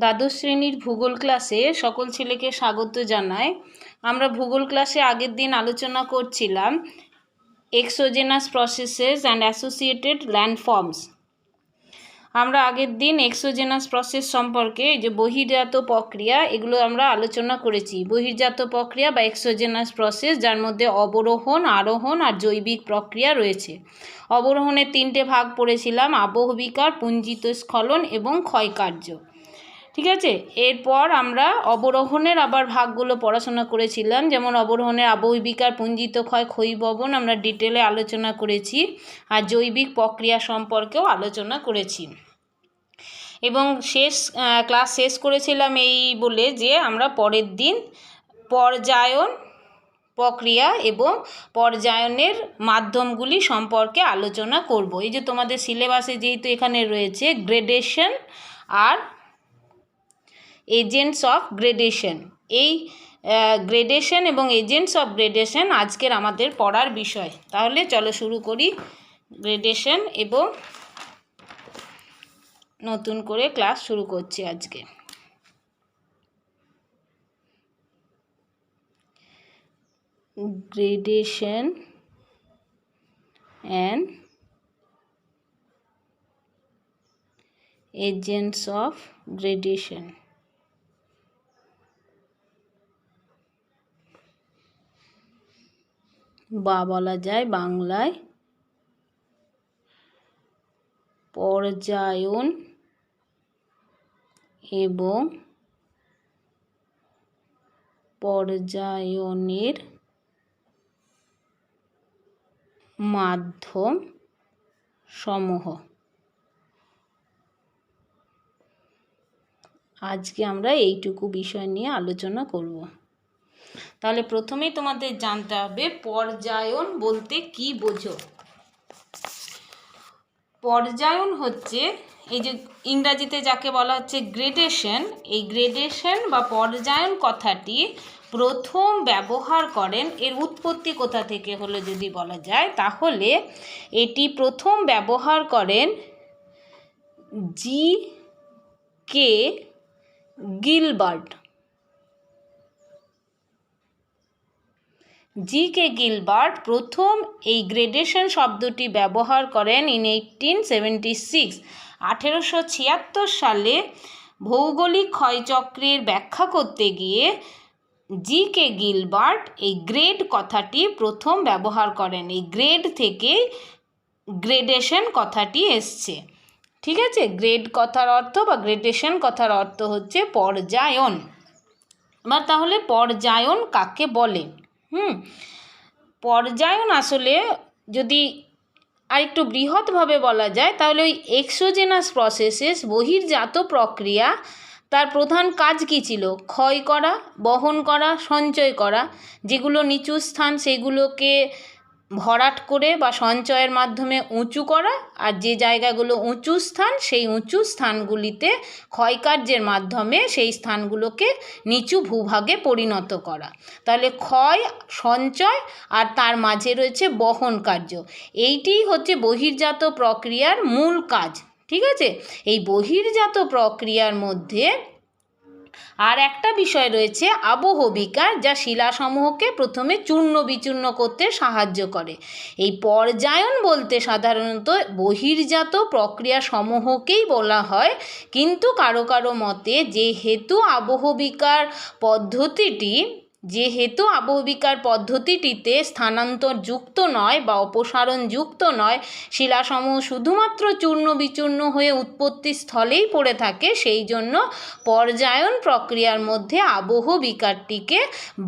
দ্বাদশ শ্রেণীর ভূগোল ক্লাসে সকল ছেলেকে স্বাগত জানাই। আমরা ভূগোল ক্লাসে আগের দিন আলোচনা করছিলাম এক্সোজেনাস প্রসেসেস অ্যান্ড অ্যাসোসিয়েটেড ল্যান্ডফর্মস। আমরা আগের দিন এক্সোজেনাস প্রসেস সম্পর্কে যে বহির্জাত প্রক্রিয়া এগুলো আমরা আলোচনা করেছি। বহির্জাত প্রক্রিয়া বা এক্সোজেনাস প্রসেস, যার মধ্যে অবরোহণ, আরোহণ আর জৈবিক প্রক্রিয়া রয়েছে। অবরোহণের তিনটে ভাগ পড়েছিলাম: আবহবিকার, পুঞ্জিত স্খলন এবং ক্ষয়কার্য। ঠিক আছে, এরপর আমরা অবরোহণের আবার ভাগগুলো পড়াশোনা করেছিলাম, যেমন অবরোহণের আবহবিকার, পুঞ্জিত ক্ষয়, ক্ষয়ীভবন আমরা ডিটেলে আলোচনা করেছি, আর জৈবিক প্রক্রিয়া সম্পর্কেও আলোচনা করেছি। এবং ক্লাস শেষ করেছিলাম এই বলে যে আমরা পরের দিন পর্যায়ন প্রক্রিয়া এবং পর্যায়নের মাধ্যমগুলি সম্পর্কে আলোচনা করব। এই যে তোমাদের সিলেবাসে যেহেতু এখানে রয়েছে গ্রেডেশন আর এজেন্টস অফ গ্রেডেশন, এই গ্রেডেশন এবং এজেন্টস অফ গ্রেডেশন আজকের আমাদের পড়ার বিষয়। তাহলে চলো শুরু করি গ্রেডেশন, এবং নতুন করে ক্লাস শুরু করছি আজকে। Gradation and agents of gradation. বা বলা যায় বাংলায় পর্যায়ন এবং পর্যায়নের মাধ্যম সমূহ। আজকে আমরা এইটুকু বিষয় নিয়ে আলোচনা করব। তাহলে প্রথমেই তোমাদের জানতে হবে পর্যায়ন বলতে কি বোঝো। পর্যায়ন হচ্ছে এই যে ইংরাজিতে যাকে বলা হচ্ছে গ্রেডেশন, এই গ্রেডেশন বা পর্যায়ন কথাটি প্রথম ব্যবহার করেন, এর উৎপত্তি কোথা থেকে হলো যদি বলা যায়, তাহলে এটি প্রথম ব্যবহার করেন জি.কে. গিলবার্ট। জি.কে. গিলবার্ট প্রথম এই গ্রেডেশন শব্দটি ব্যবহার করেন ইন 1876। 1876 সালে ভৌগোলিক ক্ষয়চক্রের ব্যাখ্যা করতে গিয়ে জি.কে. গিলবার্ট এই গ্রেড কথাটি প্রথম ব্যবহার করেন। এই গ্রেড থেকে গ্রেডেশন কথাটি এসছে। ঠিক আছে, গ্রেড কথার অর্থ বা গ্রেডেশন কথার অর্থ হচ্ছে পর্যায়ন। এবার তাহলে পর্যায়ন কাকে বলে? পর্যায়ন আসলে যদি আরেকটু বৃহৎভাবে বলা যায়, তাহলে ওই এক্সোজেনাস প্রসেসেস, বহির্জাত প্রক্রিয়া, তার প্রধান কাজ কী ছিল? ক্ষয় করা, বহন করা, সঞ্চয় করা। যেগুলো নিচু স্থান সেগুলোকে ভরাট করে বা সঞ্চয়ের মাধ্যমে উঁচু করা, আর যে জায়গাগুলো উঁচু স্থান সেই উঁচু স্থানগুলিতে ক্ষয়কার্যের মাধ্যমে সেই স্থানগুলোকে নিচু ভূভাগে পরিণত করা। তাহলে ক্ষয়, সঞ্চয় আর তার মাঝে রয়েছে বহন কার্য। এইটিই হচ্ছে বহির্জাত প্রক্রিয়ার মূল কাজ। ঠিক আছে, এই বহির্জাত প্রক্রিয়ার মধ্যে আর একটা বিষয় রয়েছে আবহবিকার, যা শিলাসমূহকে প্রথমে চূর্ণ বিচূর্ণ করতে সাহায্য করে। এই পর্যায়ন বলতে সাধারণত বহির্জাত প্রক্রিয়া সমূহকেই বলা হয়, কিন্তু কারো কারো মতে যেহেতু আবহবিকার পদ্ধতিটিতে স্থানান্তর যুক্ত নয় বা অপসারণ যুক্ত নয়, শিলাসমূহ শুধুমাত্র চূর্ণ বিচূর্ণ হয়ে উৎপত্তি স্থলেই পড়ে থাকে, সেই জন্য পর্যায়ন প্রক্রিয়ার মধ্যে আবহবিকারটিকে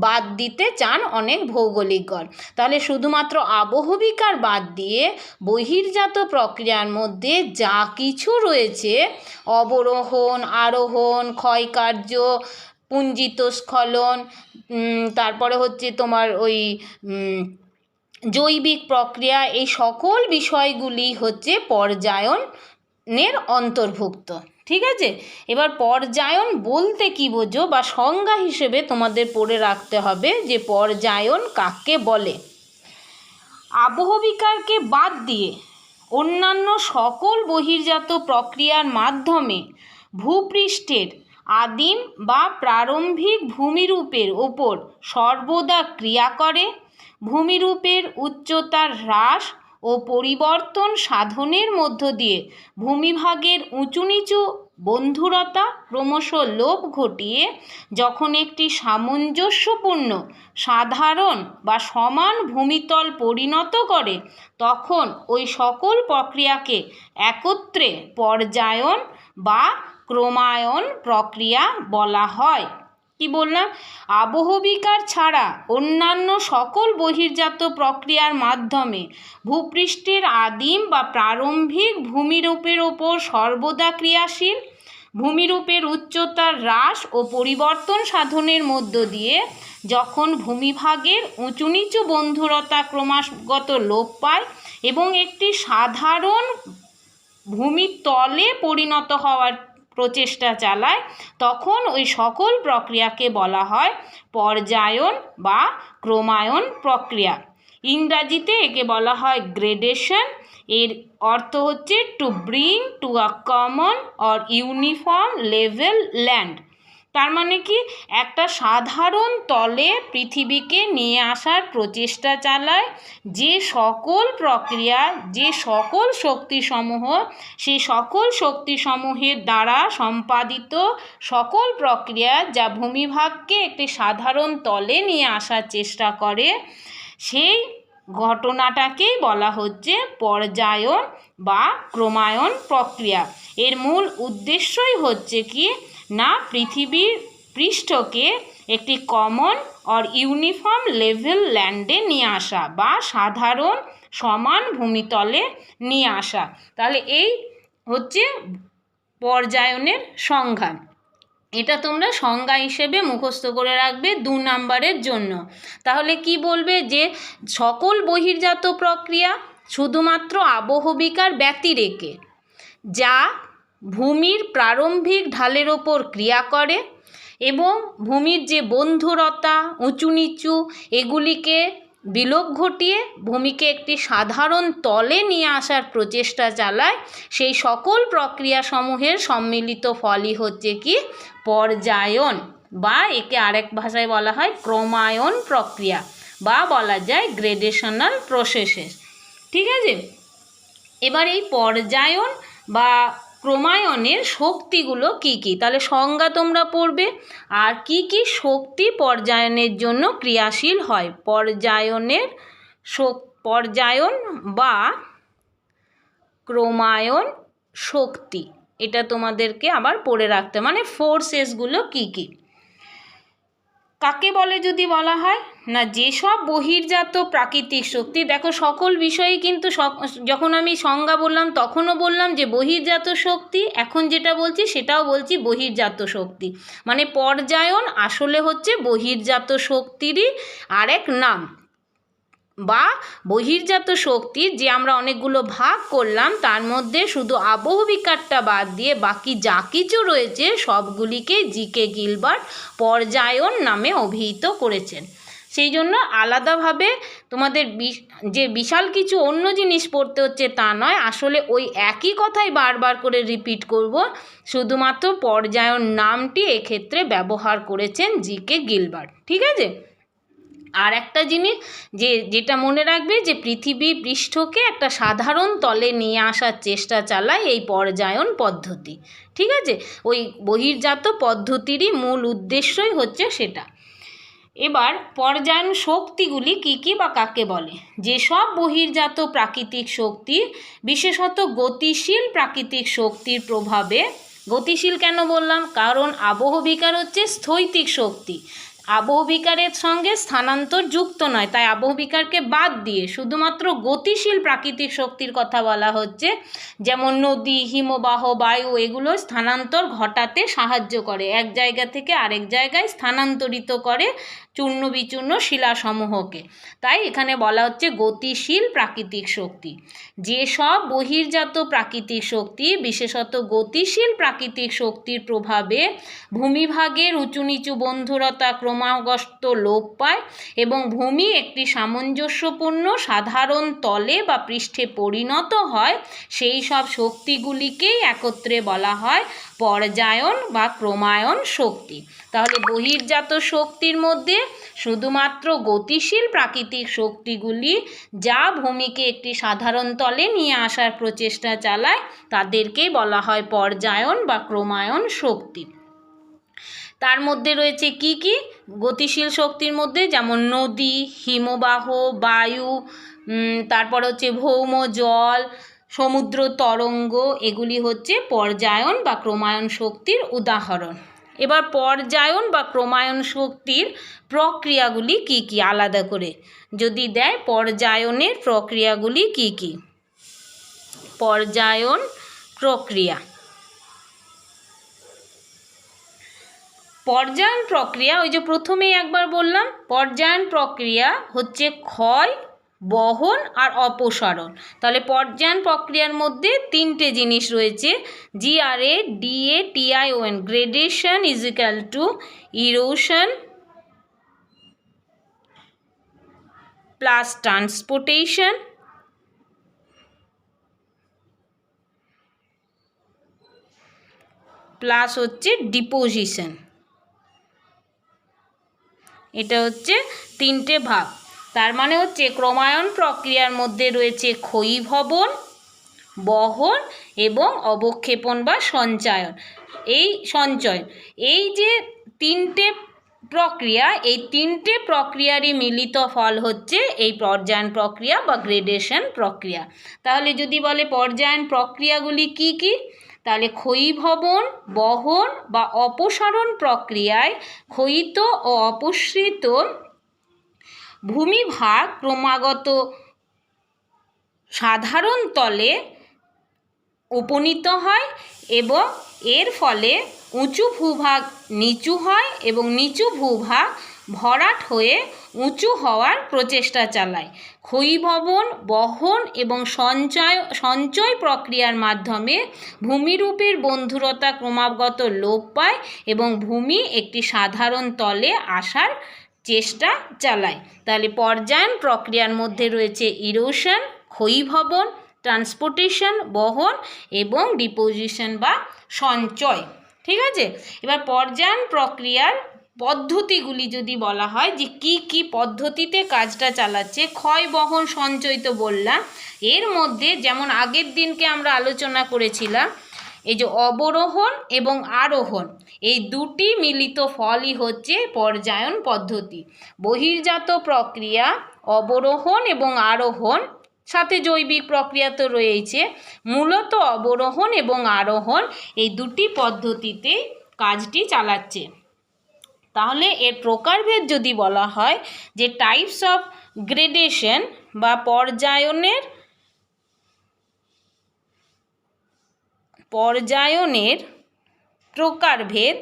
বাদ দিতে চান অনেক ভৌগোলিকগণ। তাহলে শুধুমাত্র আবহবিকার বাদ দিয়ে বহির্জাত প্রক্রিয়ার মধ্যে যা কিছু রয়েছে, অবরোহণ, আরোহণ, ক্ষয়কার্য, পুঞ্জিত স্খলন, তারপরে হচ্ছে তোমার ওই জৈবিক প্রক্রিয়া, এই সকল বিষয়গুলি হচ্ছে পর্যায়নের অন্তর্ভুক্ত। ঠিক আছে, এবার পর্যায়ন বলতে কি বোঝো বা সংজ্ঞা হিসেবে তোমাদের পড়ে রাখতে হবে যে পর্যায়ন কাকে বলে। আবহবিকারকে বাদ দিয়ে অন্যান্য সকল বহির্জাত প্রক্রিয়ার মাধ্যমে ভূপৃষ্ঠের আদিম বা প্রারম্ভিক ভূমিরূপের ওপর সর্বদা ক্রিয়া করে, ভূমিরূপের উচ্চতার হ্রাস ও পরিবর্তন সাধনের মধ্য দিয়ে ভূমিভাগের উঁচু নিচু বন্ধুরতা ক্রমশ লোপ ঘটিয়ে যখন একটি সামঞ্জস্যপূর্ণ সাধারণ বা সমান ভূমিতল পরিণত করে, তখন ওই সকল প্রক্রিয়াকে একত্রে পর্যায়ন বা ক্রমায়ন প্রক্রিয়া বলা হয়। কি বললাম? আবহবিকার ছাড়া অন্যান্য সকল বহির্জাত প্রক্রিয়ার মাধ্যমে ভূপৃষ্ঠের আদিম বা প্রারম্ভিক ভূমিরূপের ওপর সর্বদা ক্রিয়াশীল, ভূমিরূপের উচ্চতার হ্রাস ও পরিবর্তন সাধনের মধ্য দিয়ে যখন ভূমিভাগের উঁচু নিচু বন্ধুরতা ক্রমাগত লোপ পায় এবং একটি সাধারণ ভূমিতলে পরিণত হওয়ার প্রচেষ্টা চালায়, তখন ওই সকল প্রক্রিয়াকে বলা হয় পর্যায়ন বা ক্রমায়ন প্রক্রিয়া। ইংরাজিতে একে বলা হয় গ্রেডেশন। এর অর্থ হচ্ছে to bring to a common or uniform level land. তার মানে কি, একটা সাধারণ তলে পৃথিবীকে নিয়ে আসার প্রচেষ্টা চালায় যে সকল প্রক্রিয়া, যে সকল শক্তিসমূহ, সেই সকল শক্তিসমূহের দ্বারা সম্পাদিত সকল প্রক্রিয়া যা ভূমিভাগকে একটি সাধারণ তলে নিয়ে আসার চেষ্টা করে, সেই ঘটনাটাকেই বলা হচ্ছে পর্যায়ন বা ক্রমায়ন প্রক্রিয়া। এর মূল উদ্দেশ্যই হচ্ছে কি না, পৃথিবীর পৃষ্ঠকে একটি কমন অর ইউনিফর্ম লেভেল ল্যান্ডে নিয়ে আসা বা সাধারণ সমান ভূমিতলে নিয়ে আসা। তাহলে এই হচ্ছে পর্যায়নের সংজ্ঞা। এটা তোমরা সংজ্ঞা হিসেবে মুখস্থ করে রাখবে 2 নাম্বারের জন্য। তাহলে কি বলবে যে সকল বহির্জাত প্রক্রিয়া শুধুমাত্র আবহবিকার ব্যতিরেকে যা ভূমির প্রারম্ভিক ঢালের ওপর ক্রিয়া করে এবং ভূমির যে বন্ধুরতা উঁচু নিচু এগুলিকে বিলোপ ঘটিয়ে ভূমিকে একটি সাধারণ তলে নিয়ে আসার প্রচেষ্টা চালায়, সেই সকল প্রক্রিয়াসমূহের সম্মিলিত ফলই হচ্ছে কি পর্যায়ন, বা একে আরেক ভাষায় বলা হয় ক্রমায়ন প্রক্রিয়া, বা বলা যায় গ্রেডেশনাল প্রসেসেস। ঠিক আছে? এবার এই পর্যায়ন বা ক্রমায়নের শক্তিগুলো কি কি, তাহলে সংজ্ঞা তোমরা পড়বে। আর কি কি শক্তি পর্যায়নের জন্য ক্রিয়াশীল হয়। পর্যায়ন বা ক্রমায়ন শক্তি, এটা তোমাদেরকে আবার পড়ে রাখতে, মানে ফোর্সেসগুলো কি কি। কাকে বলে যদি বলা হয় না, যেসব বহির্জাত প্রাকৃতিক শক্তি, দেখো সকল বিষয়ে কিন্তু যখন আমি সংজ্ঞা বললাম তখনও বললাম যে বহির্জাত শক্তি, এখন যেটা বলছি সেটাও বলছি বহির্জাত শক্তি, মানে পর্যায়ন আসলে হচ্ছে বহির্জাত শক্তিরই আরেক নাম। বা বহির্জাত শক্তি যে আমরা অনেকগুলো ভাগ করলাম, তার মধ্যে শুধু আবহবিকারটা বাদ দিয়ে বাকি যা কিছু রয়েছে সবগুলিকে জি.কে. গিলবার্ট পর্যায়ন নামে অভিহিত করেছেন। সেই জন্য আলাদাভাবে তোমাদের যে বিশাল কিছু অন্য জিনিস পড়তে হচ্ছে তা নয়, আসলে ওই একই কথাই বারবার করে রিপিট করব, শুধুমাত্র পর্যায়ন নামটি এক্ষেত্রে ব্যবহার করেছেন জি.কে. গিলবার্ট। ঠিক আছে? আর একটা জিনিস যেটা মনে রাখবে, যে পৃথিবী পৃষ্ঠকে একটা সাধারণ তলে নিয়ে আসার চেষ্টা চালায় এই পর্যায়ন পদ্ধতি। ঠিক আছে? ওই বহির্জাত পদ্ধতিরই মূল উদ্দেশ্যই হচ্ছে সেটা। এবার পর্যায়ন শক্তিগুলি কি কি বা কাকে বলে। যেসব বহির্জাত প্রাকৃতিক শক্তি, বিশেষত গতিশীল প্রাকৃতিক শক্তির প্রভাবে, গতিশীল কেন বললাম, কারণ আবহবিকার হচ্ছে স্থৈতিক শক্তি, আবহবিকারের সঙ্গে স্থানান্তর যুক্ত নয়, তাই আবহবিকারকে বাদ দিয়ে শুধুমাত্র গতিশীল প্রাকৃতিক শক্তির কথা বলা হচ্ছে। যেমন নদী, হিমবাহ, বায়ু, এগুলো স্থানান্তর ঘটাতে সাহায্য করে, এক জায়গা থেকে আরেক জায়গায় স্থানান্তরিত করে চূর্ণ বিচূর্ণ শিলাসমূহকে, তাই এখানে বলা হচ্ছে গতিশীল প্রাকৃতিক শক্তি। যেসব বহির্জাত প্রাকৃতিক শক্তি, বিশেষত গতিশীল প্রাকৃতিক শক্তির প্রভাবে ভূমিভাগের উঁচু নিচু বন্ধুরতা ক্রমশ ক্রমাগত লোপ পায় এবং ভূমি একটি সামঞ্জস্যপূর্ণ সাধারণ তলে বা পৃষ্ঠে পরিণত হয়, সেই সব শক্তিগুলিকেই একত্রে বলা হয় পর্যায়ন বা ক্রমায়ন শক্তি। তাহলে বহির্জাত শক্তির মধ্যে শুধুমাত্র গতিশীল প্রাকৃতিক শক্তিগুলি যা ভূমিকে একটি সাধারণ তলে নিয়ে আসার প্রচেষ্টা চালায় তাদেরকেই বলা হয় পর্যায়ন বা ক্রমায়ন শক্তি। তার মধ্যে রয়েছে কি কি? গতিশীল শক্তির মধ্যে যেমন নদী, হিমবাহ, বায়ু, তারপর হচ্ছে ভৌম জল, সমুদ্র তরঙ্গ, এগুলি হচ্ছে পর্যায়ন বা ক্রমায়ন শক্তির উদাহরণ। এবার পর্যায়ন বা ক্রমায়ন শক্তির প্রক্রিয়াগুলি কি কি আলাদা করে যদি দেয়, পর্যায়নের প্রক্রিয়াগুলি কি কি? পর্যায়ন প্রক্রিয়া, পর্যায়ন প্রক্রিয়া ওই যে প্রথমেই একবার বললাম, পর্যায়ন প্রক্রিয়া হচ্ছে ক্ষয়, বহন আর অপসারণ। তাহলে পর্যায়ন প্রক্রিয়ার মধ্যে তিনটে জিনিস রয়েছে, GRADATION, gradation is equal to erosion plus transportation plus হচ্ছে ডিপোজিশন। এটা হচ্ছে তিনটে ভাগ। তার মানে হচ্ছে ক্রমায়ন প্রক্রিয়ার মধ্যে রয়েছে ক্ষয়ীভবন, বহন এবং অবক্ষেপণ বা সঞ্চয়ন। এই যে তিনটে প্রক্রিয়া, এই তিনটে প্রক্রিয়ারই মিলিত ফল হচ্ছে এই পর্যায়ন প্রক্রিয়া বা গ্রেডেশন প্রক্রিয়া। তাহলে যদি বলে পর্যায়ন প্রক্রিয়াগুলি কি কি, তাহলে ক্ষয়ীভবন, বহন বা অপসারণ প্রক্রিয়ায় ক্ষয়িত ও অপসৃত ভূমিভাগ ক্রমাগত সাধারণ তলে উপনীত হয় এবং এর ফলে উঁচু ভূভাগ নিচু হয় এবং নিচু ভূভাগ ভরাট হয়ে উঁচু হওয়ার প্রচেষ্টা চালায়। ক্ষয়ীভবন, বহন এবং সঞ্চয় প্রক্রিয়ার মাধ্যমে ভূমিরূপের বন্ধুরতা ক্রমাগত লোপ পায় এবং ভূমি একটি সাধারণ তলে আসার চেষ্টা চালায়। তাহলে পর্যায়ন প্রক্রিয়ার মধ্যে রয়েছে ইরোশন, ক্ষয়ীভবন, ট্রান্সপোর্টেশন, বহন এবং ডিপোজিশন বা সঞ্চয়। ঠিক আছে, এবার পর্যায়ন প্রক্রিয়ার পদ্ধতিগুলি যদি বলা হয় যে কি কি পদ্ধতিতে কাজটা চালাচ্ছে, ক্ষয়, বহন, সঞ্চয় তো বললাম। এর মধ্যে যেমন আগের দিনকে আমরা আলোচনা করেছিলাম, এই যে অবরোহণ এবং আরোহণ, এই দুটি মিলিত ফলই হচ্ছে পর্যায়ন পদ্ধতি। বহির্জাত প্রক্রিয়া অবরোহণ এবং আরোহণ, সাথে জৈবিক প্রক্রিয়া তো রয়েছে, মূলত অবরোহণ এবং আরোহণ এই দুটি পদ্ধতিতে কাজটি চালাচ্ছে। তাহলে এর প্রকারভেদ যদি বলা হয় যে টাইপস অফ গ্রেডেশন বা পর্যায়নের প্রকারভেদ,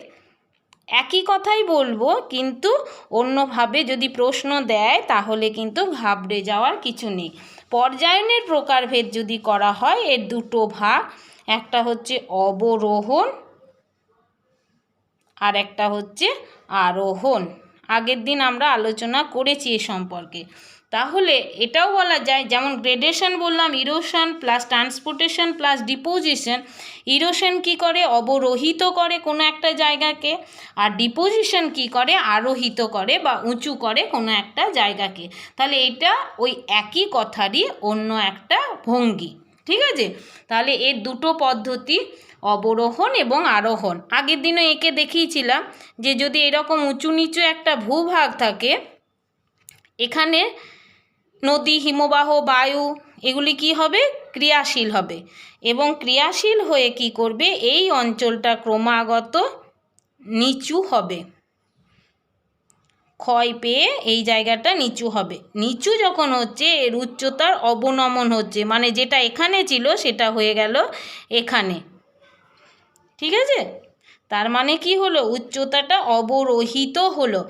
একই কথাই বলবো কিন্তু অন্যভাবে যদি প্রশ্ন দেয় তাহলে কিন্তু ঘাবড়ে যাওয়ার কিছু নেই। পর্যায়নের প্রকারভেদ যদি করা হয় এর দুটো ভাগ, একটা হচ্ছে অবরোহণ আর একটা হচ্ছে আরোহণ। আগের দিন আমরা আলোচনা করেছি এ সম্পর্কে। তাহলে এটাও বলা যায়, যেমন গ্রেডেশন বললাম erosion plus transportation plus deposition. Erosion কি করে? অবরোহিত করে কোনো একটা জায়গাকে, আর ডিপোজিশন কি করে? আরোহিত করে বা উঁচু করে কোনো একটা জায়গাকে। তাহলে এটা ওই একই কথারই অন্য একটা ভঙ্গি। ঠিক আছে, তাহলে এর দুটো পদ্ধতি অবরোহণ এবং আরোহণ। আগের দিনও এঁকে দেখিয়েছিলাম যে যদি এরকম উঁচু নিচু একটা ভূভাগ থাকে, এখানে নদী, হিমবাহ, বায়ু এগুলি কি হবে? ক্রিয়াশীল হবে এবং ক্রিয়াশীল হয়ে কি করবে? এই অঞ্চলটা ক্রমাগত নিচু হবে, ক্ষয় পেয়ে এই জায়গাটা নিচু হবে। নিচু যখন হচ্ছে এর উচ্চতার অবনমন হচ্ছে, মানে যেটা এখানে ছিল সেটা হয়ে গেল এখানে। ঠিক আছে, তার মানে কি হলো? উচ্চতাটা অবরোহিত হলো,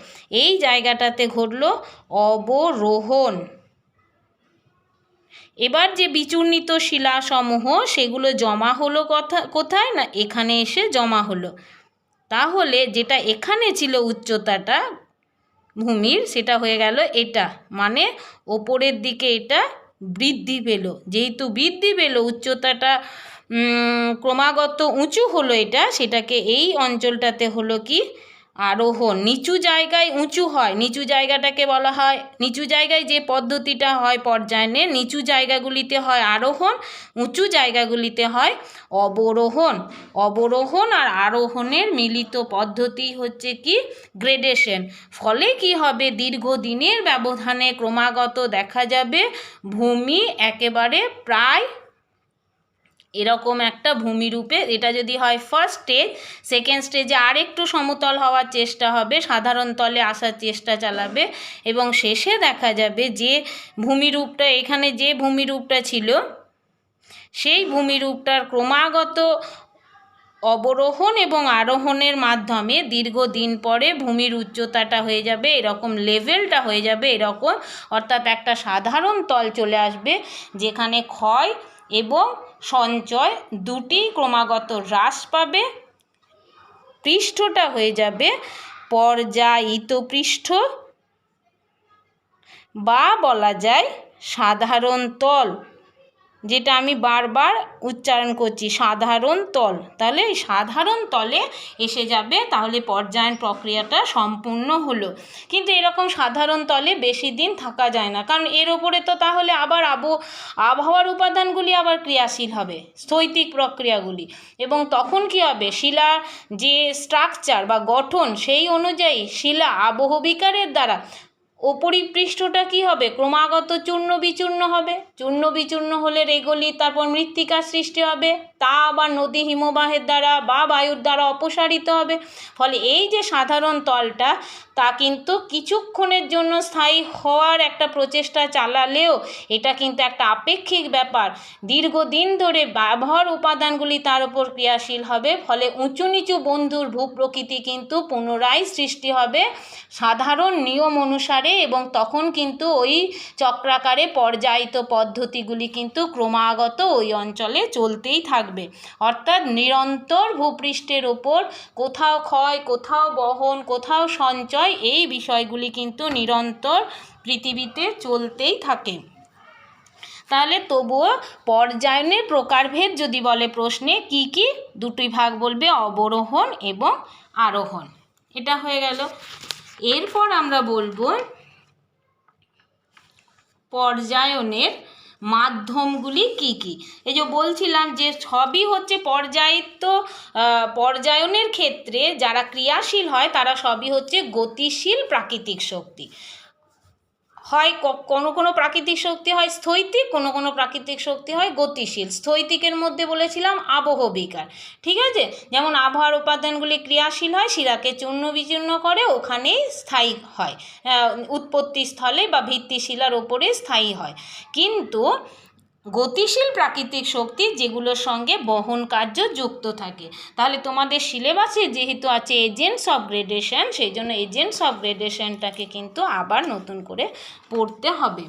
এই জায়গাটাতে ঘটলো অবরোহণ। এবার যে বিচূর্ণিত শিলাসমূহ সেগুলো জমা হলো কোথায় না? এখানে এসে জমা হলো। তাহলে যেটা এখানে ছিল উচ্চতাটা ভূমির সেটা হয়ে গেল এটা, মানে ওপরের দিকে এটা বৃদ্ধি পেল। যেহেতু বৃদ্ধি পেল, উচ্চতাটা ক্রমাগত উঁচু হলো, এটা সেটাকে এই অঞ্চলটাতে হলো কি আরোহণ। নিচু জায়গায় উঁচু হয়, নিচু জায়গাটাকে বলা হয়, নিচু জায়গায় যে পদ্ধতিটা হয় পর্যায়নের, নিচু জায়গাগুলিতে হয় আরোহণ, উঁচু জায়গাগুলিতে হয় অবরোহণ। অবরোহণ আর আরোহণের মিলিত পদ্ধতি হচ্ছে কি গ্রেডেশন। ফলে কি হবে, দীর্ঘদিনের ব্যবধানে ক্রমাগত দেখা যাবে ভূমি একেবারে প্রায় এরকম একটা ভূমিরূপে, এটা যদি হয় ফার্স্ট স্টেজ, সেকেন্ড স্টেজে আর একটু সমতল হওয়ার চেষ্টা হবে, সাধারণ তলে আসার চেষ্টা চালাবে, এবং শেষে দেখা যাবে যে ভূমিরূপটা, এখানে যে ভূমিরূপটা ছিল সেই ভূমিরূপটার ক্রমাগত অবরোহণ এবং আরোহণের মাধ্যমে দীর্ঘদিন পরে ভূমির উচ্চতাটা হয়ে যাবে এরকম, লেভেলটা হয়ে যাবে এরকম, অর্থাৎ একটা সাধারণ তল চলে আসবে যেখানে ক্ষয় এবং সঞ্চয় দুটি ক্রমাগত হ্রাস পাবে। পৃষ্ঠটা হয়ে যাবে পর্যায়িত পৃষ্ঠ, বা বলা যায় সাধারণ তল, যেটা আমি বারবার উচ্চারণ করছি, সাধারণ তল। তাহলে এই সাধারণ তলে এসে যাবে, তাহলে পর্যায়ন প্রক্রিয়াটা সম্পূর্ণ হলো। কিন্তু এরকম সাধারণ তলে বেশি দিন থাকা যায় না, কারণ এর ওপরে তো তাহলে আবার আবহাওয়ার উপাদানগুলি আবার ক্রিয়াশীল হবে, স্থৈতিক প্রক্রিয়াগুলি, এবং তখন কি হবে, শিলার যে স্ট্রাকচার বা গঠন সেই অনুযায়ী শিলা আবহবিকারের দ্বারা উপরিপৃষ্ঠটা কি হবে, ক্রমাগত চূর্ণ বিচূর্ণ হবে। চূর্ণ বিচূর্ণ হলে রেগলি, তারপর মৃত্তিকার সৃষ্টি হবে, তা আবার নদী হিমবাহের দ্বারা বা বায়ুর দ্বারা অপসারিত হবে। ফলে এই যে সাধারণ তলটা, তা কিন্তু কিছুক্ষণের জন্য স্থায়ী হওয়ার একটা প্রচেষ্টা চালালেও এটা কিন্তু একটা আপেক্ষিক ব্যাপার। দীর্ঘদিন ধরে ব্যবহার উপাদানগুলি তার উপর ক্রিয়াশীল হবে, ফলে উঁচু নিচু বন্ধুর ভূপ্রকৃতি কিন্তু পুনরায় সৃষ্টি হবে সাধারণ নিয়ম অনুসারে, এবং তখন কিন্তু ওই চক্রাকারে পর্যায়িত পদ্ধতিগুলি কিন্তু ক্রমাগত ওই অঞ্চলে চলতেই থাকবে। অর্থাৎ নিরন্তর ভূপৃষ্ঠের ওপর কোথাও ক্ষয়, কোথাও বহন, কোথাও সঞ্চয়, এই বিষয়গুলি কিন্তু নিরন্তর পৃথিবীতে চলতেই থাকে। তাহলে তবুও পর্যায়নের প্রকারভেদ যদি বলে প্রশ্নে, কি কি দুটি ভাগ বলবে, অবরোহণ এবং আরোহণ। এটা হয়ে গেল। এরপর আমরা বলবো পর্যায়নের মাধ্যমগুলি কি কি। এই যে বলছিলাম যে সবই হচ্ছে পর্যায়নের ক্ষেত্রে যারা ক্রিয়াশীল হয় তারা সবই হচ্ছে গতিশীল প্রাকৃতিক শক্তি। হয় কোনো কোনো প্রাকৃতিক শক্তি হয় স্থৈতিক, কোনো কোনো প্রাকৃতিক শক্তি হয় গতিশীল। স্থৈতিকের মধ্যে বলেছিলাম আবহবিকার, ঠিক আছে, যেমন আবহাওয়ার উপাদানগুলি ক্রিয়াশীল হয়, শিলাকে চূর্ণ বিচূর্ণ করে, ওখানেই স্থায়ী হয়, উৎপত্তি স্থলে বা ভিত্তিশিলার ওপরে স্থায়ী হয়। কিন্তু গতিশীল প্রাকৃতিক শক্তি যেগুলোর সঙ্গে বহন কার্য যুক্ত থাকে। তাহলে তোমাদের সিলেবাসে যেহেতু আছে এজেন্টস অফ গ্রেডেশন, সেই জন্য এজেন্টস অফ গ্রেডেশনটাকে কিন্তু আবার নতুন করে পড়তে হবে।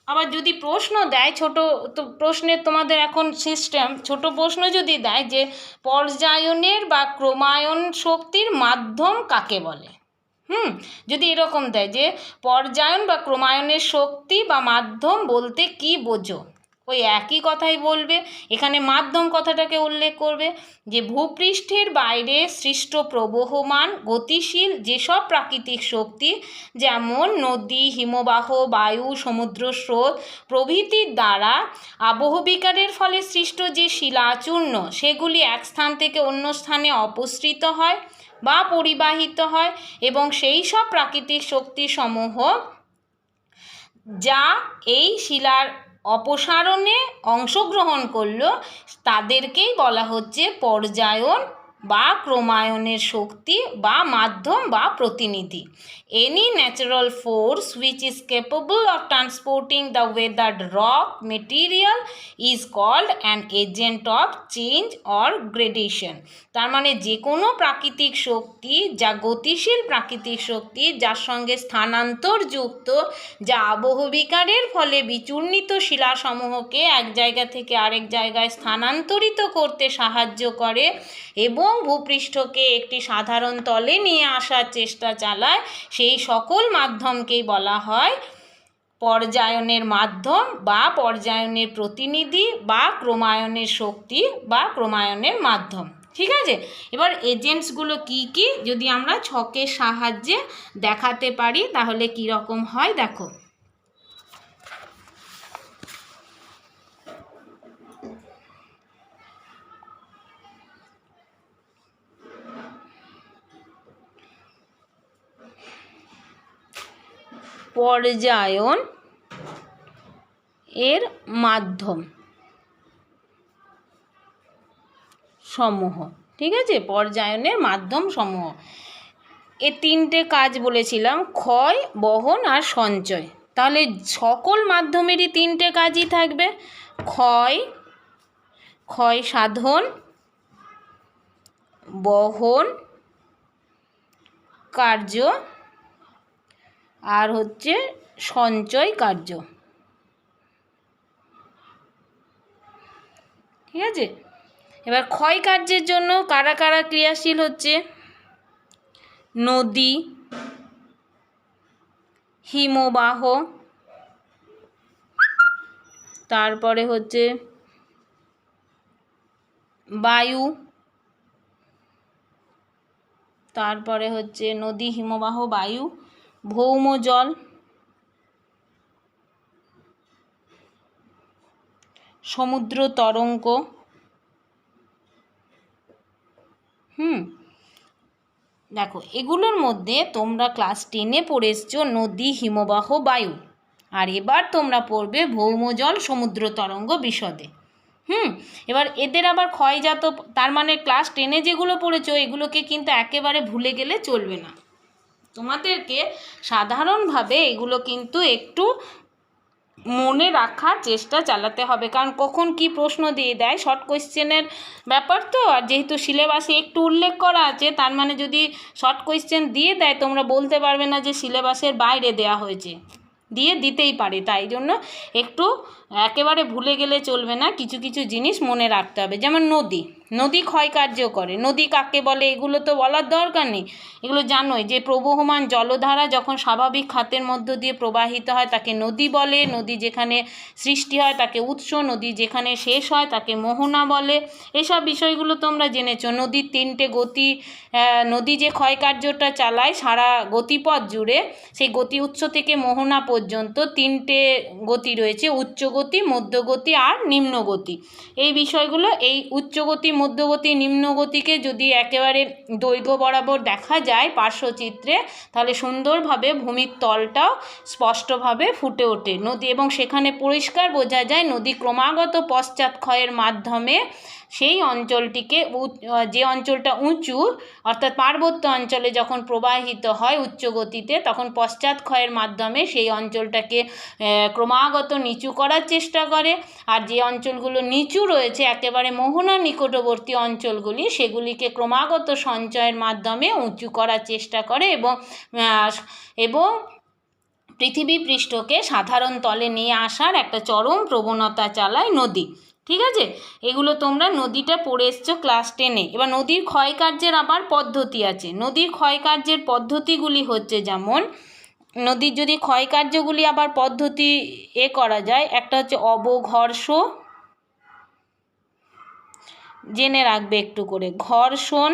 আবার যদি প্রশ্ন দেয় ছোট, তো প্রশ্নের তোমাদের এখন সিস্টেম, ছোট প্রশ্ন যদি দেয় যে পর্যায়নের বা ক্রমায়ন শক্তির মাধ্যম কাকে বলে, যদি এরকম দেয় যে পর্যায়ন বা ক্রমায়নের শক্তি বা মাধ্যম বলতে কি বোঝো, ওই একই কথাই বলবে। এখানে মাধ্যম কথাটাকে উল্লেখ করবে যে ভূপৃষ্ঠের বাইরে সৃষ্ট প্রবহমান গতিশীল যেসব প্রাকৃতিক শক্তি, যেমন নদী, হিমবাহ, বায়ু, সমুদ্র স্রোত প্রভৃতির দ্বারা আবহবিকারের ফলে সৃষ্ট যে শিলাচূর্ণ, সেগুলি এক স্থান থেকে অন্য স্থানে অপসৃত হয় বা পরিবাহিত হয়, এবং সেই সব প্রাকৃতিক শক্তিসমূহ যা এই শিলার অপসারণে অংশগ্রহণ করল, তাদেরকেই বলা হচ্ছে পর্যায়ন বা ক্রমায়নের শক্তি বা মাধ্যম বা প্রতিনিধি। Any natural force which is capable of transporting the weathered rock material is called an agent of change or gradation. তার মানে যে কোনো প্রাকৃতিক শক্তি, যা গতিশীল প্রাকৃতিক শক্তি, যার সঙ্গে স্থানান্তর যুক্ত, যা আবহবিকারের ফলে বিচূর্ণিত শিলাসমূহকে এক জায়গা থেকে আরেক জায়গায় স্থানান্তরিত করতে সাহায্য করে, এবং এবং ভূপৃষ্ঠকে একটি সাধারণ তলে নিয়ে আসার চেষ্টা চালায়, সেই সকল মাধ্যমকেই বলা হয় পর্যায়নের মাধ্যম বা পর্যায়নের প্রতিনিধি বা ক্রমায়নের শক্তি বা ক্রমায়নের মাধ্যম। ঠিক আছে, এবার এজেন্টসগুলো কি কি যদি আমরা ছকের সাহায্যে দেখাতে পারি তাহলে কি রকম হয় দেখো। পর্যায়ন এর মাধ্যম সমূহ, ঠিক আছে, পর্যায়নের মাধ্যম সমূহ। এ তিনটে কাজ বলেছিলাম, ক্ষয়, বহন আর সঞ্চয়। তাহলে সকল মাধ্যমেরই তিনটে কাজই থাকবে, ক্ষয় সাধন, বহন কার্য আর হচ্ছে সঞ্চয় কার্য। ঠিক আছে, এবার ক্ষয় কার্যের জন্য কারা কারা ক্রিয়াশীল হচ্ছে, নদী, হিমবাহ, তারপরে হচ্ছে বায়ু, তারপরে হচ্ছে নদী, হিমবাহ, বায়ু, ভৌম জল, সমুদ্র তরঙ্গ। দেখো এগুলোর মধ্যে তোমরা ক্লাস 10-এ পড়ে এসছো নদী, হিমবাহ, বায়ু, আর এবার তোমরা পড়বে ভৌমজল, সমুদ্র তরঙ্গ বিশদে। এবার এদের আবার ক্ষয়জাত, তার মানে ক্লাস 10-এ যেগুলো পড়েছো এগুলোকে কিন্তু একেবারে ভুলে গেলে চলবে না, তোমাদেরকে সাধারণভাবে এগুলো কিন্তু একটু মনে রাখার চেষ্টা চালাতে হবে, কারণ কখন কি প্রশ্ন দিয়ে দেয়, শর্ট কোয়েশ্চেনের ব্যাপার তো, আর যেহেতু সিলেবাসে একটু উল্লেখ করা আছে তার মানে যদি শর্ট কোয়েশ্চেন দিয়ে দেয় তোমরা বলতে পারবে না যে সিলেবাসের বাইরে দেয়া হয়েছে, দিতেই পারে, তাই জন্য একটু একেবারে ভুলে গেলে চলবে না, কিছু কিছু জিনিস মনে রাখতে হবে। যেমন নদী ক্ষয়কার্য করে, নদী কাকে বলে এগুলো তো বলার দরকার নেই, এগুলো জানোই যে প্রবহমান জলধারা যখন স্বাভাবিক খাতের মধ্য দিয়ে প্রবাহিত হয় তাকে নদী বলে, নদী যেখানে সৃষ্টি হয় তাকে উৎস, নদী যেখানে শেষ হয় তাকে মোহনা বলে, এসব বিষয়গুলো তোমরা জেনেছো। নদীর তিনটে গতি, নদী যে ক্ষয়কার্যটা চালায় সারা গতিপথ জুড়ে, সেই গতি উৎস থেকে মোহনা পর্যন্ত তিনটে গতি রয়েছে, উচ্চগতি, মধ্যগতি আর নিম্নগতি। এই বিষয়গুলো, এই উচ্চগতি, মধ্যগতি, নিম্নগতিকে যদি একেবারে দৈর্ঘ্য বরাবর দেখা যায় পার্শ্বচিত্রে তাহলে সুন্দরভাবে ভূমির তলটাও স্পষ্টভাবে ফুটে ওঠে নদী, এবং সেখানে পরিষ্কার বোঝা যায় নদী ক্রমাগত পশ্চাৎক্ষয়ের মাধ্যমে সেই অঞ্চলটিকে, যে অঞ্চলটা উঁচু অর্থাৎ পার্বত্য অঞ্চলে যখন প্রবাহিত হয় উচ্চ গতিতে তখন পশ্চাৎক্ষয়ের মাধ্যমে সেই অঞ্চলটাকে ক্রমাগত নিচু করার চেষ্টা করে, আর যে অঞ্চলগুলো নিচু রয়েছে একেবারে মোহনার নিকটবর্তী অঞ্চলগুলি সেগুলিকে ক্রমাগত সঞ্চয়ের মাধ্যমে উঁচু করার চেষ্টা করে এবং পৃথিবী পৃষ্ঠকে সাধারণ তলে নিয়ে আসার একটা চরম প্রবণতা চালায় নদী। ঠিক আছে, এগুলো তোমরা নদীটা পড়ে এসছো ক্লাস 10-এ। এবার নদীর ক্ষয়কার্যের আবার পদ্ধতি আছে, নদীর ক্ষয়কার্যের পদ্ধতিগুলি হচ্ছে, যেমন নদীর যদি ক্ষয়কার্যগুলি আবার পদ্ধতি করা যায়, একটা হচ্ছে অবঘর্ষ, জেনে রাখবে একটু করে, ঘর্ষণ,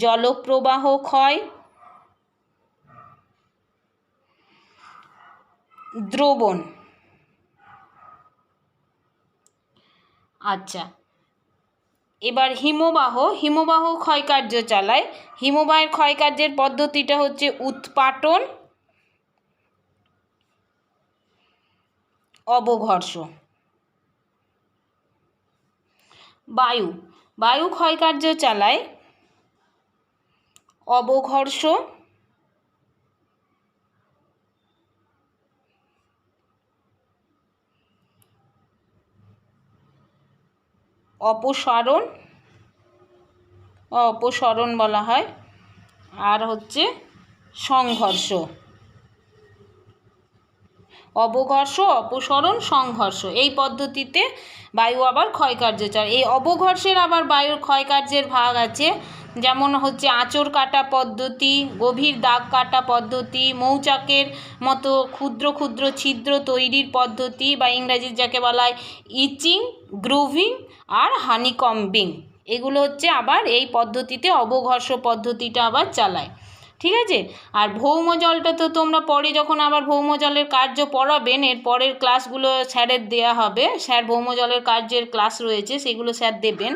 জলপ্রবাহ ক্ষয়, দ্রবণ। আচ্ছা, এবার হিমবাহ ক্ষয়কার্য চালায়, হিমবাহের ক্ষয়কার্যের পদ্ধতিটা হচ্ছে উৎপাটন, অবঘর্ষ। বায়ু ক্ষয়কার্য চালায় অবঘর্ষ, অপসারণ বলা হয়, আর হচ্ছে সংঘর্ষ। অবঘর্ষ, অপসরণ, সংঘর্ষ, এই পদ্ধতিতে বায়ু আবার ক্ষয়কার্য চায়। এই অবঘর্ষের আবার বায়ুর ক্ষয়কার্যের ভাগ আছে, যেমন হচ্ছে আঁচড় কাটা পদ্ধতি, গভীর দাগ কাটা পদ্ধতি, মৌচাকের মতো ক্ষুদ্র ক্ষুদ্র ছিদ্র তৈরির পদ্ধতি, বা ইংরাজির যাকে বলা হয় ইচিং, গ্রুভিং আর হানিকম্বিং, এগুলো হচ্ছে আবার এই পদ্ধতিতে অবঘর্ষ পদ্ধতিটা আবার চালায়। ঠিক আছে। আর ভৌম জলটা তো তোমরা পরে যখন আবার ভৌম জলের কার্য পড়াবেন, এর পরের ক্লাসগুলো স্যারের দেয়া হবে, স্যার ভৌম জলের কার্যের ক্লাস রয়েছে, সেগুলো স্যার দেবেন।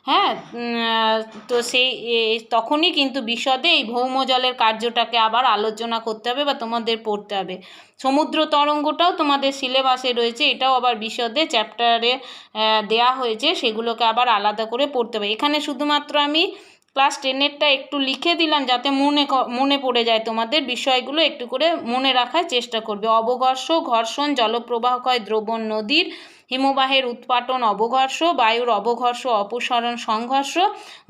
হ্যাঁ, তো সেই তখনই কিন্তু বিশদে এই ভৌম জলের কার্যটাকে আবার আলোচনা করতে হবে বা তোমাদের পড়তে হবে। সমুদ্র তরঙ্গটাও তোমাদের সিলেবাসে রয়েছে, এটাও আবার বিশদে চ্যাপ্টারে দেয়া হয়েছে, সেগুলোকে আবার আলাদা করে পড়তে হবে। এখানে শুধুমাত্র আমি ক্লাস 10-এরটা একটু লিখে দিলাম যাতে মনে পড়ে যায়, তোমাদের বিষয়গুলো একটু করে মনে রাখার চেষ্টা করবে। অবঘর্ষ, ঘর্ষণ, জলপ্রবাহক্ষয় দ্রবণ নদীর, হিমবাহের উৎপাটন অবঘর্ষ, বায়ুর অবঘর্ষ, অপসরণ, সংঘর্ষ,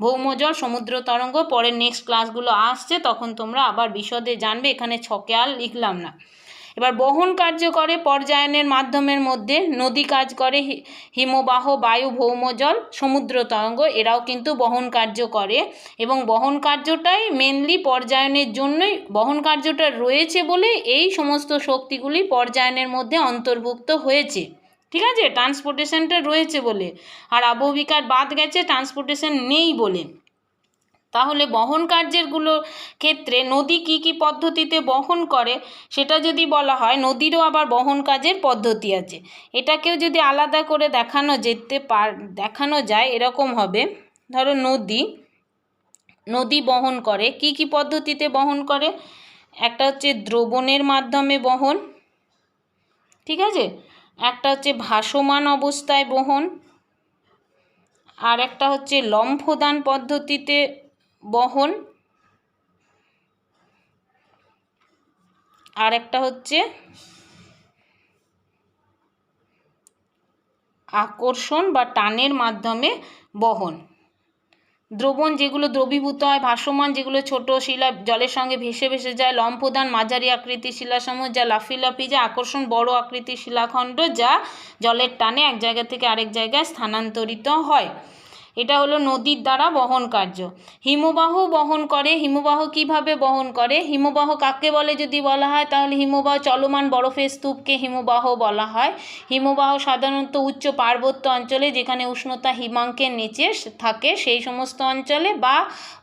ভৌমজল, সমুদ্র তরঙ্গ। পরের নেক্সট ক্লাসগুলো আসছে, তখন তোমরা আবার বিশদে জানবে, এখানে ছকে আর লিখলাম না। এবার বহন কার্য করে পর্যায়নের মাধ্যমের মধ্যে নদী কাজ করে, হিমবাহ, বায়ু, ভৌমজল, সমুদ্র তরঙ্গ, এরাও কিন্তু বহন কার্য করে। এবং বহন কার্যটাই মেনলি পর্যায়নের জন্যই, বহন কার্যটা রয়েছে বলে এই সমস্ত শক্তিগুলি পর্যায়নের মধ্যে অন্তর্ভুক্ত হয়েছে। ঠিক আছে, ট্রান্সপোর্টেশনটা রয়েছে বলে, আর আবহবিকার বাদ গেছে ট্রান্সপোর্টেশন নেই বলে। তাহলে বহন কার্যেরগুলোর ক্ষেত্রে নদী কি কি পদ্ধতিতে বহন করে সেটা যদি বলা হয়, নদীরও আবার বহন কাজের পদ্ধতি আছে। এটাকেও যদি আলাদা করে দেখানো যায়, এরকম হবে, ধরো নদী বহন করে কি কি পদ্ধতিতে বহন করে। একটা হচ্ছে দ্রবণের মাধ্যমে বহন, ঠিক আছে, একটা হচ্ছে ভাসমান অবস্থায় বহন, আর একটা হচ্ছে লম্ফদান পদ্ধতিতে বহন, আর একটা হচ্ছে আকর্ষণ বা টানের মাধ্যমে বহন। দ্রবণ যেগুলো দ্রবীভূত হয়, ভাসমান যেগুলো ছোট শিলা জলের সঙ্গে ভেসে ভেসে যায়, লম্ফদান মাঝারি আকৃতির শিলাসমূহ যা লাফি যায়, আকর্ষণ বড় আকৃতির শিলাখণ্ড যা জলের টানে এক জায়গা থেকে আরেক জায়গায় স্থানান্তরিত হয়। এটা হলো নদীর দ্বারা বহন কার্য। হিমবাহ বহন করে। হিমবাহ কিভাবে বহন করে? হিমবাহ কাকে বলে যদি বলা হয়, তাহলে হিমবাহ চলমান বরফের স্তূপকে হিমবাহ বলা হয়। হিমবাহ সাধারণত উচ্চ পার্বত্য অঞ্চলে, যেখানে উষ্ণতা হিমাঙ্কের নিচে থাকে সেই সমস্ত অঞ্চলে, বা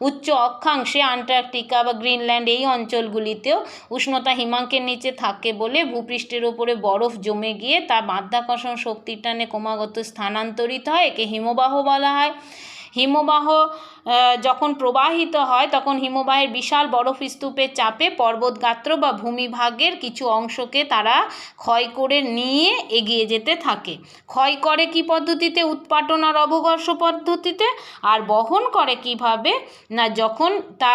উচ্চ অক্ষাংশে আন্টার্কটিকা বা গ্রিনল্যান্ড এই অঞ্চলগুলিতেও উষ্ণতা হিমাঙ্কের নিচে থাকে বলে ভূপৃষ্ঠের ওপরে বরফ জমে গিয়ে তা মাধ্যাকর্ষণ শক্তির টানে ক্রমাগত স্থানান্তরিত হয়, একে হিমবাহ বলা হয়। হিমবাহ যখন প্রবাহিত হয় তখন হিমবাহের বিশাল বরফ স্তূপের চাপে পর্বতগাত্র বা ভূমিভাগের কিছু অংশকে তারা ক্ষয় করে নিয়ে এগিয়ে যেতে থাকে। ক্ষয় করে কি পদ্ধতিতে? উৎপাটন আর অবঘর্ষ পদ্ধতিতে। আর বহন করে কিভাবে না, যখন তা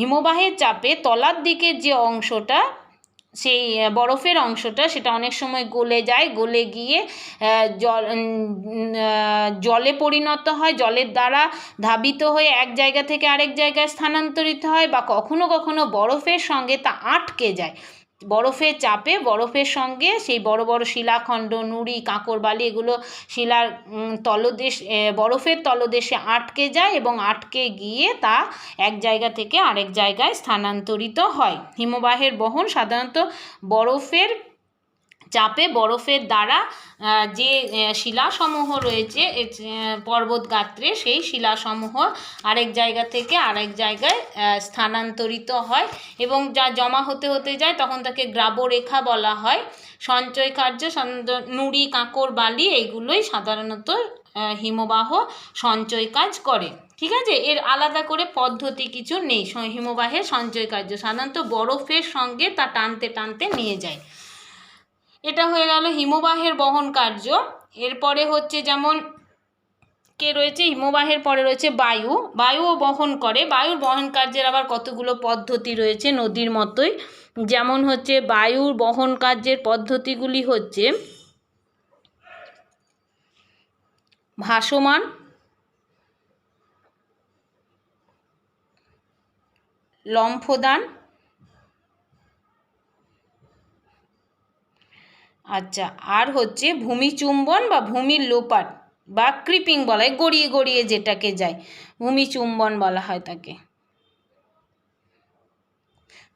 হিমবাহের চাপে তলার দিকের যে অংশটা, সেই বরফের অংশটা, সেটা অনেক সময় গলে যায়, গলে গিয়ে জলে পরিণত হয়, জলের দ্বারা ধাবিত হয়ে এক জায়গা থেকে আরেক জায়গায় স্থানান্তরিত হয়, বা কখনো কখনো বরফের সঙ্গে তা আটকে যায়। বরফের চাপে বরফের সঙ্গে সেই বড় বড় শিলাখণ্ড, নুড়ি, কাঁকর বালি, এগুলো শিলার তলদেশ, বরফের তলদেশে আটকে যায় এবং আটকে গিয়ে তা এক জায়গা থেকে আরেক জায়গায় স্থানান্তরিত হয়। হিমবাহের বহন সাধারণত বরফের চাপে, বরফের দ্বারা যে শিলাসমূহ রয়েছে পর্বত গাত্রে, সেই শিলাসমূহ আরেক জায়গা থেকে আরেক জায়গায় স্থানান্তরিত হয় এবং যা জমা হতে হতে যায় তখন তাকে গ্রাবরেখা বলা হয়। সঞ্চয় কার্য নুড়ি, কাঁকর বালি এইগুলোই সাধারণত হিমবাহ সঞ্চয় কাজ করে। ঠিক আছে, এর আলাদা করে পদ্ধতি কিছু নেই। হিমবাহের সঞ্চয় কার্য সাধারণত বরফের সঙ্গে তা টানতে টানতে নিয়ে যায়। এটা হয়ে গেল হিমবাহের বহন কার্য। এরপরে হচ্ছে যেমন কে রয়েছে, হিমবাহের পরে রয়েছে বায়ু। বায়ুও বহন করে। বায়ুর বহন কার্যের আবার কতগুলো পদ্ধতি রয়েছে নদীর মতোই। যেমন হচ্ছে বায়ুর বহন কার্যের পদ্ধতিগুলি হচ্ছে ভাসমান, লম্ফদান, আচ্ছা, আর হচ্ছে ভূমিচুম্বন বা ভূমির লোপাট বা ক্রিপিং বলা হয়, গড়িয়ে গড়িয়ে যেটাকে যায় ভূমিচুম্বন বলা হয় তাকে।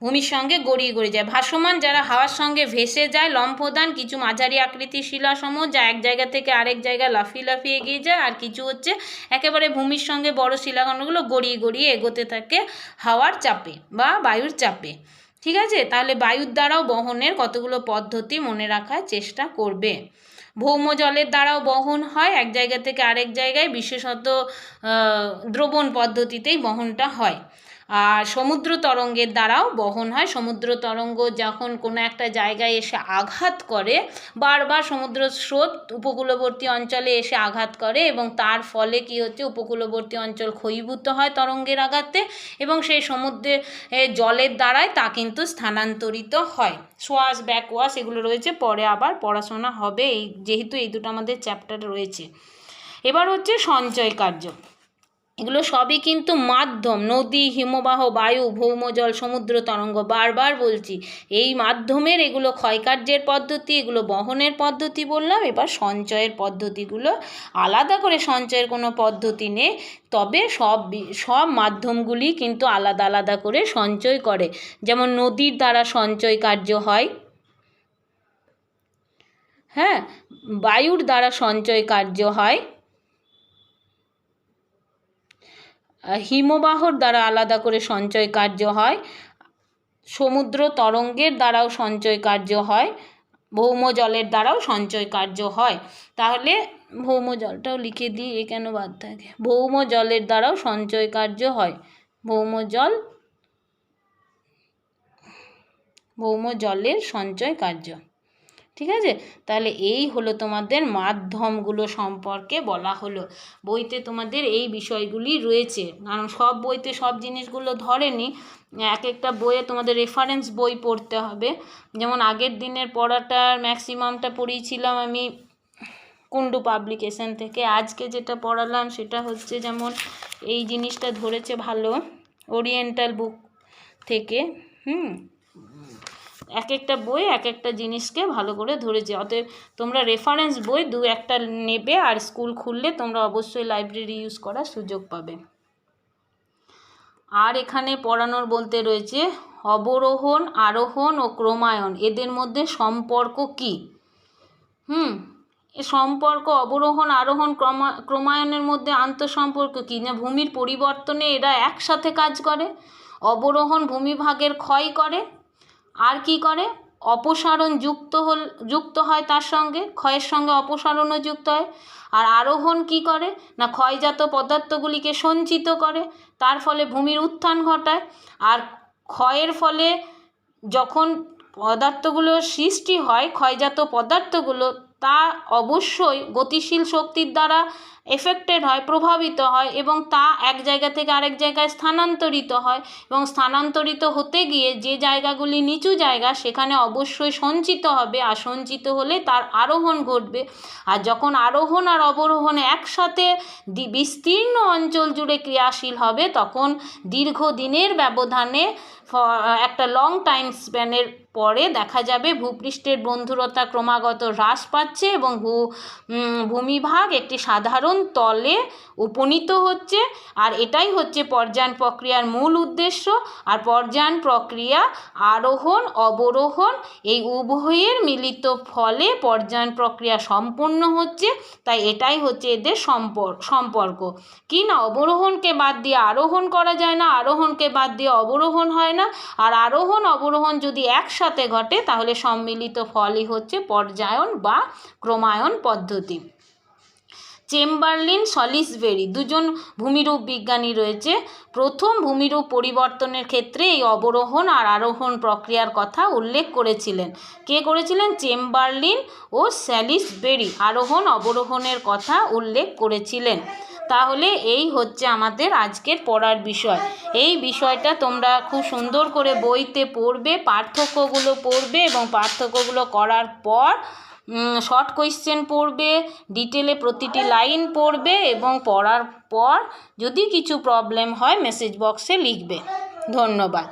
ভূমির সঙ্গে গড়িয়ে গড়িয়ে যায়, ভাসমান যারা হাওয়ার সঙ্গে ভেসে যায়, লম্ফদান কিছু মাঝারি আকৃতির শিলাসমূহ যা এক জায়গা থেকে আরেক জায়গায় লাফিয়ে লাফিয়ে এগিয়ে যায়, আর কিছু হচ্ছে একেবারে ভূমির সঙ্গে বড় শিলাখণ্ডগুলো গড়িয়ে গড়িয়ে এগোতে থাকে হাওয়ার চাপে বা বায়ুর চাপে। ঠিক আছে, তাহলে বায়ুর দ্বারাও বহনের কতগুলো পদ্ধতি মনে রাখার চেষ্টা করবে। ভৌম জলের দ্বারাও বহন হয় এক জায়গা থেকে আরেক জায়গায়, বিশেষত দ্রবণ পদ্ধতিতেই বহনটা হয়। আর সমুদ্র তরঙ্গের দ্বারাও বহন হয়। সমুদ্র তরঙ্গ যখন কোনো একটা জায়গায় এসে আঘাত করে, বারবার সমুদ্র স্রোত উপকূলবর্তী অঞ্চলে এসে আঘাত করে এবং তার ফলে কি হচ্ছে, উপকূলবর্তী অঞ্চল ক্ষয়ীভূত হয় তরঙ্গের আঘাতে, এবং সেই সমুদ্রে জলের দ্বারাই তা কিন্তু স্থানান্তরিত হয়। সোয়াশ ব্যাকওয়াশ এগুলো রয়েছে, পরে আবার পড়াশোনা হবে, এই যেহেতু এই দুটো আমাদের চ্যাপ্টার রয়েছে। এবার হচ্ছে সঞ্চয় কার্য। এগুলো সবই কিন্তু মাধ্যম, নদী, হিমবাহ, বায়ু, ভৌমজল, সমুদ্র তরঙ্গ, বারবার বলছি এই মাধ্যমের এগুলো ক্ষয়কার্যের পদ্ধতি, এগুলো বহনের পদ্ধতি বললাম। এবার সঞ্চয়ের পদ্ধতিগুলো আলাদা করে সঞ্চয়ের কোনো পদ্ধতি নেই, তবে সব মাধ্যমগুলি কিন্তু আলাদা আলাদা করে সঞ্চয় করে। যেমন নদীর দ্বারা সঞ্চয় কার্য হয়, হ্যাঁ, বায়ুর দ্বারা সঞ্চয় কার্য হয়, হিমবাহর দ্বারা আলাদা করে সঞ্চয় কার্য হয়, সমুদ্র তরঙ্গের দ্বারাও সঞ্চয় কার্য হয়, ভৌম জলের দ্বারাও সঞ্চয় কার্য হয়। তাহলে ভৌম জলটাও লিখে দিই, এ কেন বাদ থাকে, ভৌম জলের দ্বারাও সঞ্চয় কার্য হয়, ভৌম জলের সঞ্চয় কার্য। ঠিক আছে, তাহলে এই হলো তোমাদের মাধ্যমগুলো সম্পর্কে বলা হলো। বইতে তোমাদের এই বিষয়গুলি রয়েছে, কারণ সব বইতে সব জিনিসগুলো ধরেনি, এক একটা বইয়ে তোমাদের রেফারেন্স বই পড়তে হবে। যেমন আগের দিনের পড়াটার ম্যাক্সিমামটা পড়িয়েছিলাম আমি কুন্ডু পাবলিকেশন থেকে, আজকে যেটা পড়ালাম সেটা হচ্ছে যেমন এই জিনিসটা ধরেছে ভালো ওরিয়েন্টাল বুক থেকে। এক একটা বই এক একটা জিনিসকে ভালো করে ধরেছে, অতএব তোমরা রেফারেন্স বই দু একটা নেবে, আর স্কুল খুললে তোমরা অবশ্যই লাইব্রেরি ইউজ করার সুযোগ পাবে। আর এখানে পড়ানোর বলতে রয়েছে অবরোহণ, আরোহণ ও ক্রমায়ণ, এদের মধ্যে সম্পর্ক কী। এ সম্পর্ক, অবরোহণ, আরোহণ, ক্রমায়ণের মধ্যে আন্তঃসম্পর্ক কী, না ভূমির পরিবর্তনে এরা একসাথে কাজ করে। অবরোহণ ভূমিভাগের ক্ষয় করে, আর কি করে, অপসারণ যুক্ত হয় তার সঙ্গে, ক্ষয়ের সঙ্গে অপসারণও যুক্ত হয়। আর আরোহণ কি করে, না ক্ষয়জাত পদার্থগুলিকে সঞ্চিত করে, তার ফলে ভূমির উত্থান ঘটায়। আর ক্ষয়ের ফলে যখন পদার্থগুলো সৃষ্টি হয়, ক্ষয়জাত পদার্থগুলো, তা অবশ্যই গতিশীল শক্তির দ্বারা এফেক্টেড হয়, প্রভাবিত হয়, এবং তা এক জায়গা থেকে আরেক জায়গায় স্থানান্তরিত হয়, এবং স্থানান্তরিত হতে গিয়ে যে জায়গাগুলি নিচু জায়গা সেখানে অবশ্যই সঞ্চিত হবে, আর সঞ্চিত হলে তার আরোহণ ঘটবে। আর যখন আরোহণ আর অবরোহণ একসাথে বিস্তীর্ণ অঞ্চল জুড়ে ক্রিয়াশীল হবে, তখন দীর্ঘদিনের ব্যবধানে একটা লং টাইম স্প্যানের পরে দেখা যাবে ভূপৃষ্ঠের বন্ধুরতা ক্রমাগত হ্রাস পাচ্ছে এবং ভূমিভাগ একটি সাধারণ তলে উপনীত হচ্ছে। আর এটাই হচ্ছে পর্যায়ন প্রক্রিয়ার মূল উদ্দেশ্য। আর পর্যায়ন প্রক্রিয়া আরোহণ অবরোহণ এই উভয়ের মিলিত ফলে পর্যায়ন প্রক্রিয়া সম্পন্ন হচ্ছে, তাই এটাই হচ্ছে এদের সম্পর্ক। কি না, অবরোহণকে বাদ দিয়ে আরোহণ করা যায় না, আরোহণকে বাদ দিয়ে অবরোহণ হয় না, আর আরোহণ অবরোহণ যদি একসাথে ঘটে তাহলে সম্মিলিত ফলই হচ্ছে পর্যায়ন বা ক্রমায়ণ পদ্ধতি। চেম্বারলিন, সলিসবেরি দুজন ভূমিরূপ বিজ্ঞানী রয়েছে। প্রথম ভূমিরূপ পরিবর্তনের ক্ষেত্রে এই অবরোহণ আর আরোহণ প্রক্রিয়ার কথা উল্লেখ করেছিলেন। কে করেছিলেন? চেম্বারলিন ও সলিসবেরি আরোহণ অবরোহণের কথা উল্লেখ করেছিলেন। তাহলে এই হচ্ছে আমাদের আজকের পড়ার বিষয়। এই বিষয়টা তোমরা খুব সুন্দর করে বইতে পড়বে, পার্থক্যগুলো পড়বে, এবং পার্থক্যগুলো করার পর শর্ট কোয়েশ্চেন পড়বে, ডিটেলে প্রতিটি লাইন পড়বে, এবং পড়ার পর যদি কিছু প্রবলেম হয় মেসেজ বক্সে লিখবে। ধন্যবাদ।